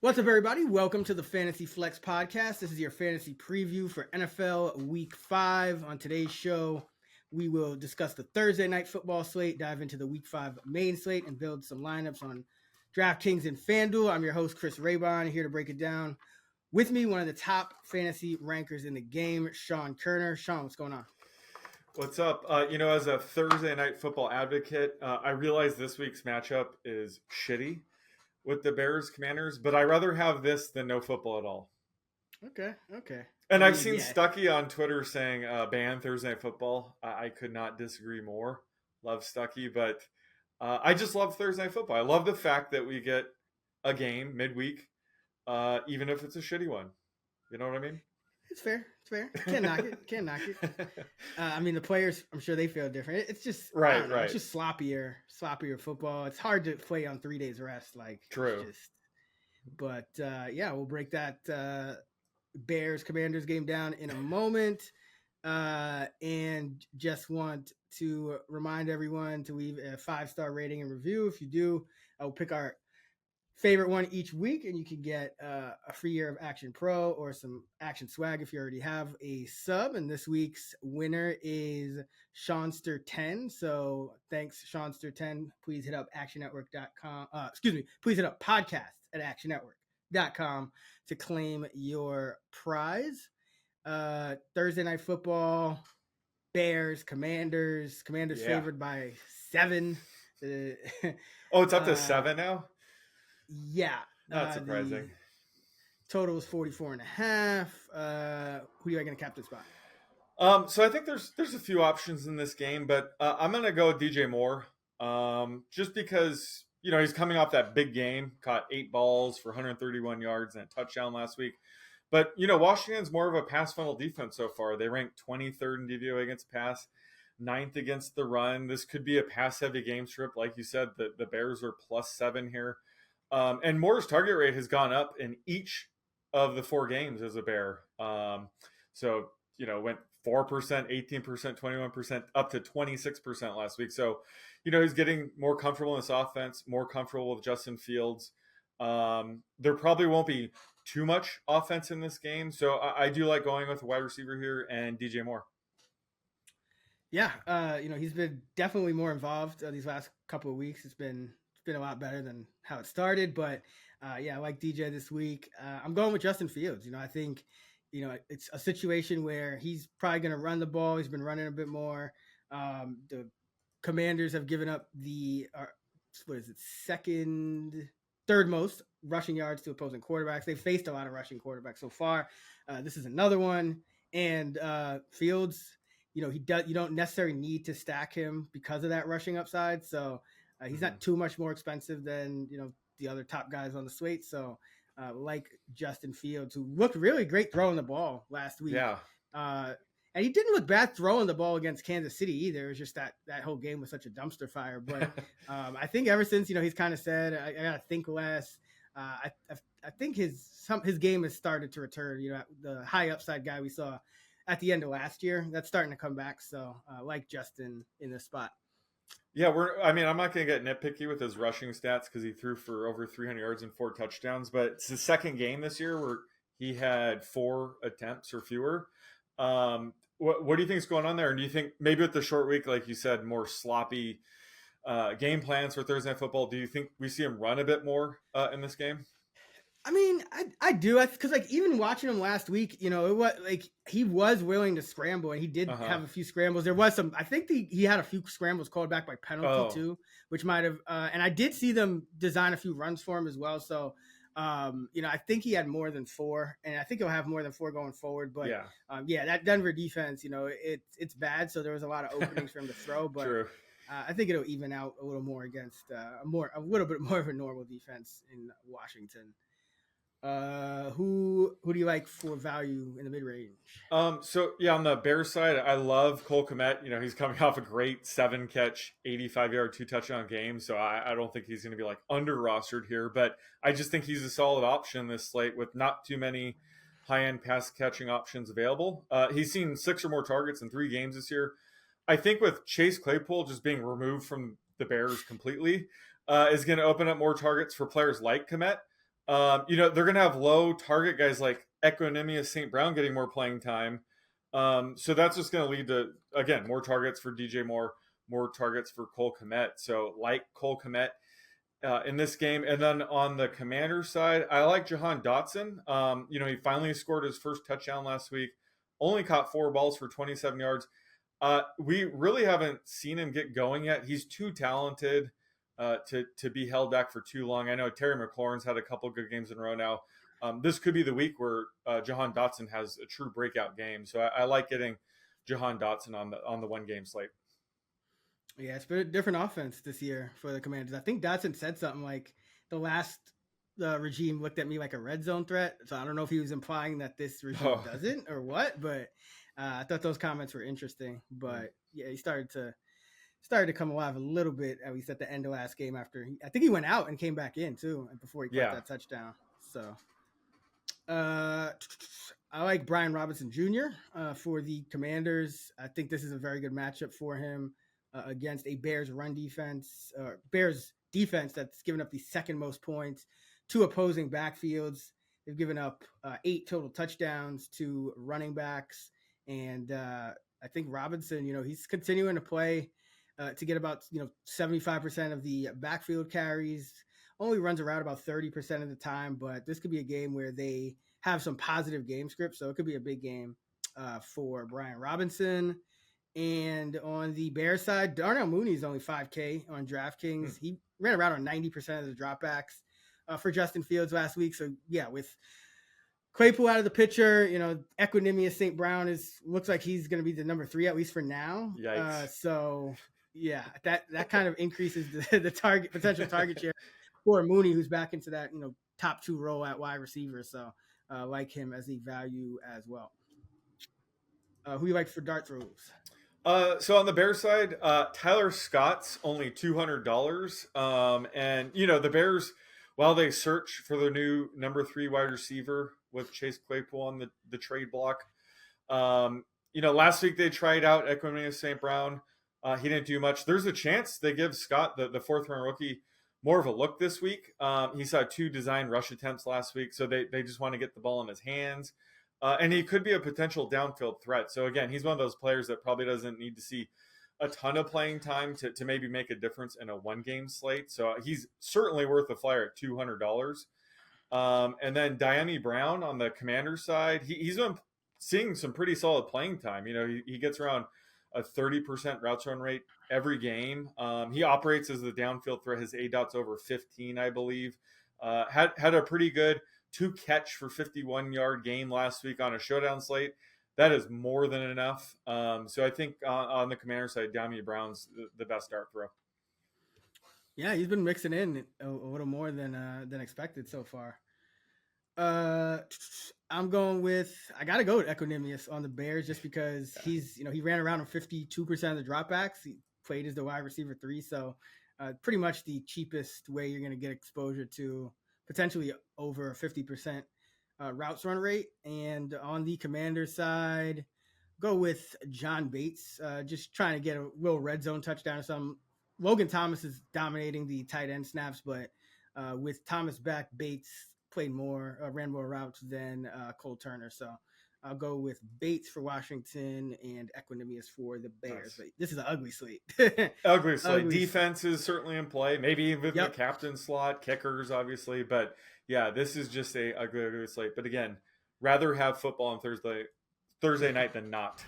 What's up, everybody? Welcome to the Fantasy Flex Podcast. This is your fantasy preview for NFL Week 5. On today's show, we will discuss the Thursday night football slate, dive into the Week 5 main slate, and build some lineups on DraftKings and FanDuel. I'm your host, Chris Raybon, here to break it down. With me, one of the top fantasy rankers in the game, Sean Kerner. Sean, what's going on? What's up? As a Thursday night football advocate, I realize this week's matchup is shitty with the Bears Commanders, but I'd rather have this than no football at all. Okay. And I've seen Stuckey on Twitter saying ban Thursday night football. I could not disagree more. Love Stuckey, but I just love Thursday night football. I love the fact that we get a game midweek, even if it's a shitty one. You know what I mean? It's fair. Can't knock it. The players, I'm sure they feel different. It's just right. It's just sloppier football. It's hard to play on 3 days rest. True. But we'll break that Bears Commanders game down in a moment. And just want to remind everyone to leave a 5-star rating and review. If you do, I will pick our favorite one each week, and you can get a free year of Action Pro or some Action swag if you already have a sub. And this week's winner is Seanster10. So thanks, Seanster10. Please hit up actionnetwork.com. Please hit up podcast at actionnetwork.com to claim your prize. Thursday night football, Bears, Commanders favored by 7. It's up to 7 now? Yeah. Not surprising. Total is 44.5. Who are you going to cap this by? So I think there's a few options in this game, but I'm going to go with DJ Moore. Just because, he's coming off that big game, caught 8 balls for 131 yards and a touchdown last week. But, Washington's more of a pass funnel defense so far. They ranked 23rd in DVOA against pass, 9th against the run. This could be a pass-heavy game script. Like you said, the Bears are +7 here. And Moore's target rate has gone up in each of the 4 games as a Bear. Went 4%, 18%, 21%, up to 26% last week. So, he's getting more comfortable in this offense, more comfortable with Justin Fields. There probably won't be too much offense in this game. So I do like going with a wide receiver here and DJ Moore. Yeah. He's been definitely more involved these last couple of weeks. It's been a lot better than how it started, but I like DJ this week. I'm going with Justin Fields. I think, it's a situation where he's probably going to run the ball. He's been running a bit more. The Commanders have given up third most rushing yards to opposing quarterbacks. They've faced a lot of rushing quarterbacks so far. This is another one. And Fields, you don't necessarily need to stack him because of that rushing upside. So he's not too much more expensive than, the other top guys on the slate. So like Justin Fields, who looked really great throwing the ball last week. Yeah. And he didn't look bad throwing the ball against Kansas City either. It was just that whole game was such a dumpster fire. But I think ever since, he's kind of said, I got to think less. I think his game has started to return. The high upside guy we saw at the end of last year, that's starting to come back. So like Justin in this spot. Yeah, I'm not going to get nitpicky with his rushing stats because he threw for over 300 yards and 4 touchdowns. But it's his second game this year where he had 4 attempts or fewer. What do you think is going on there? And do you think maybe with the short week, like you said, more sloppy game plans for Thursday Night Football, do you think we see him run a bit more in this game? I do, because even watching him last week, it was he was willing to scramble, and he did have a few scrambles. There was some, I think he had a few scrambles called back by penalty too, which might have, and I did see them design a few runs for him as well. So, I think he had more than 4, and I think he'll have more than 4 going forward. But that Denver defense, it's bad. So there was a lot of openings for him to throw, but True. I think it'll even out a little more against a little bit more of a normal defense in Washington. Who do you like for value in the mid range? On the Bears side, I love Cole Kmet. He's coming off a great 7-catch, 85-yard, 2-touchdown game. So I don't think he's going to be under rostered here, but I just think he's a solid option this slate with not too many high-end pass catching options available. He's seen 6 or more targets in 3 games this year. I think with Chase Claypool just being removed from the Bears completely is going to open up more targets for players like Kmet. they're going to have low target guys like Equanimous St. Brown getting more playing time. So that's just going to lead to, again, more targets for DJ Moore, more targets for Cole Kmet. So like Cole Kmet in this game. And then on the Commander side, I like Jahan Dotson. He finally scored his first touchdown last week, only caught 4 balls for 27 yards. We really haven't seen him get going yet. He's too talented to be held back for too long. I know Terry McLaurin's had a couple good games in a row now. This could be the week where Jahan Dotson has a true breakout game. So I like getting Jahan Dotson on the 1 game slate. Yeah, it's been a different offense this year for the Commanders. I think Dotson said something like the last regime looked at me like a red zone threat. So I don't know if he was implying that this regime doesn't or what, but I thought those comments were interesting. But yeah, he started to come alive a little bit, at least at the end of last game after I think he went out and came back in too before he caught that touchdown. So I like Brian Robinson Jr. For the Commanders. I think this is a very good matchup for him against a Bears run defense, Bears defense that's given up the second most points to opposing backfields. They've given up 8 total touchdowns to running backs. And I think Robinson, he's continuing to play to get about, 75% of the backfield carries, only runs around about 30% of the time. But this could be a game where they have some positive game scripts. So it could be a big game for Brian Robinson. And on the Bears side, Darnell Mooney is only 5K on DraftKings. He ran around on 90% of the dropbacks for Justin Fields last week. So yeah, with Claypool out of the picture, Equanimous St. Brown looks like he's going to be the number 3 at least for now. So yeah, that kind of increases the potential target share for Mooney, who's back into that top 2 role at wide receiver. So like him as a value as well. Who you like for dart throws? So on the Bears side, Tyler Scott's only $200. And the Bears, while they search for their new number 3 wide receiver with Chase Claypool on the trade block, last week they tried out Equanimous St. Brown. He didn't do much. There's a chance they give Scott, the 4th-round rookie, more of a look this week. He saw 2 design rush attempts last week, so they just want to get the ball in his hands. And he could be a potential downfield threat. So again, he's one of those players that probably doesn't need to see a ton of playing time to maybe make a difference in a 1-game slate. So he's certainly worth a flyer at $200. And then Dyami Brown on the Commander side, he's been seeing some pretty solid playing time. He gets around a 30% routes run rate every game. He operates as the downfield threat. His ADOT's over 15, I believe. Had a pretty good 2 catch for 51-yard game last week on a showdown slate. That is more than enough. So I think on the Commander side, Dyami Brown's the best dart throw. Yeah, he's been mixing in a little more than expected so far. I'm going with, I got to go with Equanimous on the Bears just because he's, he ran around on 52% of the dropbacks. He played as the wide receiver 3. So pretty much the cheapest way you're going to get exposure to potentially over a 50% routes run rate. And on the Commander side, go with John Bates, just trying to get a little red zone touchdown or something. Logan Thomas is dominating the tight end snaps, but with Thomas back, Bates ran more routes than Cole Turner. So I'll go with Bates for Washington and Equanimous for the Bears. Nice. But this is an ugly slate. Ugly slate. Defense is certainly in play. Maybe even the captain slot, kickers, obviously. But yeah, this is just a ugly slate. But again, rather have football on Thursday night than not.